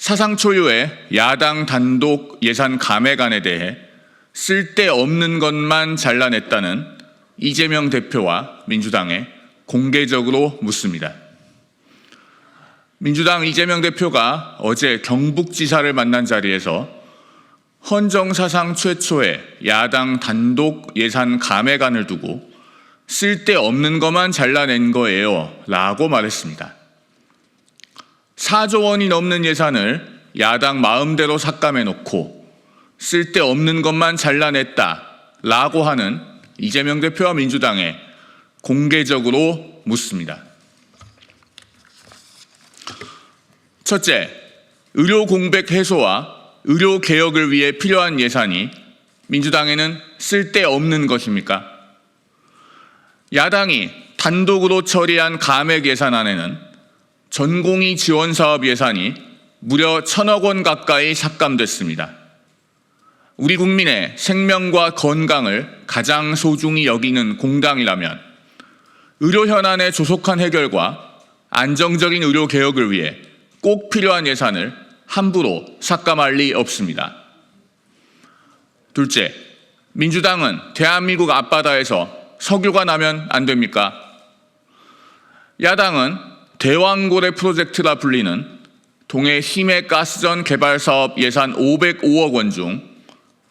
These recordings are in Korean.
사상 초유의 야당 단독 예산 감액안에 대해 쓸데없는 것만 잘라냈다는 이재명 대표와 민주당에 공개적으로 묻습니다. 민주당 이재명 대표가 어제 경북지사를 만난 자리에서 헌정사상 최초의 야당 단독 예산 감액안을 두고 쓸데없는 것만 잘라낸 거예요 라고 말했습니다. 4조 원이 넘는 예산을 야당 마음대로 삭감해놓고 쓸데없는 것만 잘라냈다 라고 하는 이재명 대표와 민주당에 공개적으로 묻습니다. 첫째, 의료 공백 해소와 의료 개혁을 위해 필요한 예산이 민주당에는 쓸데없는 것입니까? 야당이 단독으로 처리한 감액 예산안에는 전공의 지원 사업 예산이 무려 1,000억 원 가까이 삭감됐습니다. 우리 국민의 생명과 건강을 가장 소중히 여기는 공당이라면 의료 현안의 조속한 해결과 안정적인 의료 개혁을 위해 꼭 필요한 예산을 함부로 삭감할 리 없습니다. 둘째, 민주당은 대한민국 앞바다에서 석유가 나면 안 됩니까? 야당은 대왕고래 프로젝트라 불리는 동해 심해가스전 개발 사업 예산 505억 원 중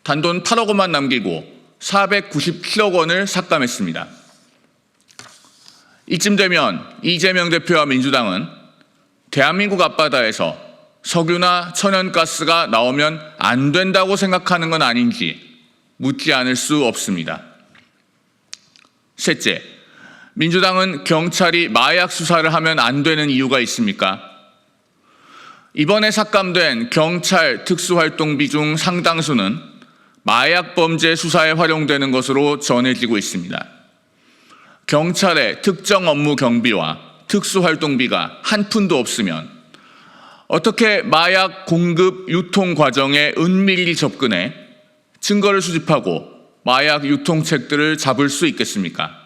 단돈 8억 원만 남기고 497억 원을 삭감했습니다. 이쯤 되면 이재명 대표와 민주당은 대한민국 앞바다에서 석유나 천연가스가 나오면 안 된다고 생각하는 건 아닌지 묻지 않을 수 없습니다. 셋째, 민주당은 경찰이 마약 수사를 하면 안 되는 이유가 있습니까? 이번에 삭감된 경찰 특수활동비 중 상당수는 마약 범죄 수사에 활용되는 것으로 전해지고 있습니다. 경찰의 특정 업무 경비와 특수활동비가 한 푼도 없으면 어떻게 마약 공급 유통 과정에 은밀히 접근해 증거를 수집하고 마약 유통책들을 잡을 수 있겠습니까?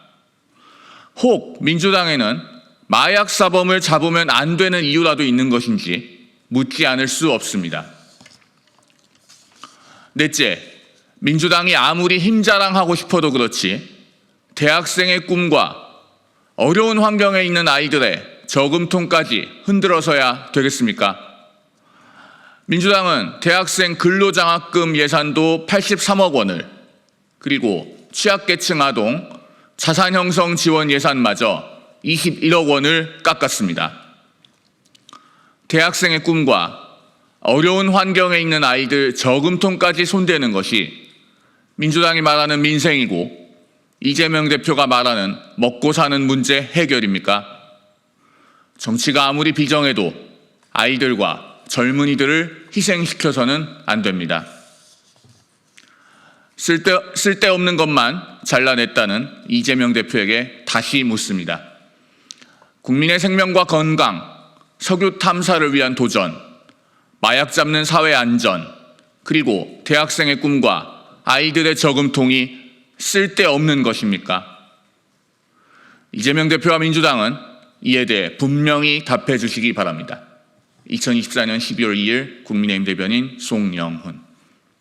혹 민주당에는 마약 사범을 잡으면 안 되는 이유라도 있는 것인지 묻지 않을 수 없습니다. 넷째, 민주당이 아무리 힘자랑하고 싶어도 그렇지 대학생의 꿈과 어려운 환경에 있는 아이들의 저금통까지 흔들어서야 되겠습니까? 민주당은 대학생 근로장학금 예산도 83억 원을 그리고 취약계층 아동 자산형성 지원 예산마저 21억 원을 깎았습니다. 대학생의 꿈과 어려운 환경에 있는 아이들 저금통까지 손대는 것이 민주당이 말하는 민생이고 이재명 대표가 말하는 먹고 사는 문제 해결입니까? 정치가 아무리 비정해도 아이들과 젊은이들을 희생시켜서는 안 됩니다. 쓸데없는 것만 잘라냈다는 이재명 대표에게 다시 묻습니다. 국민의 생명과 건강, 석유 탐사를 위한 도전, 마약 잡는 사회 안전, 그리고 대학생의 꿈과 아이들의 저금통이 쓸데없는 것입니까? 이재명 대표와 민주당은 이에 대해 분명히 답해 주시기 바랍니다. 2024년 12월 2일 국민의힘 대변인 송영훈.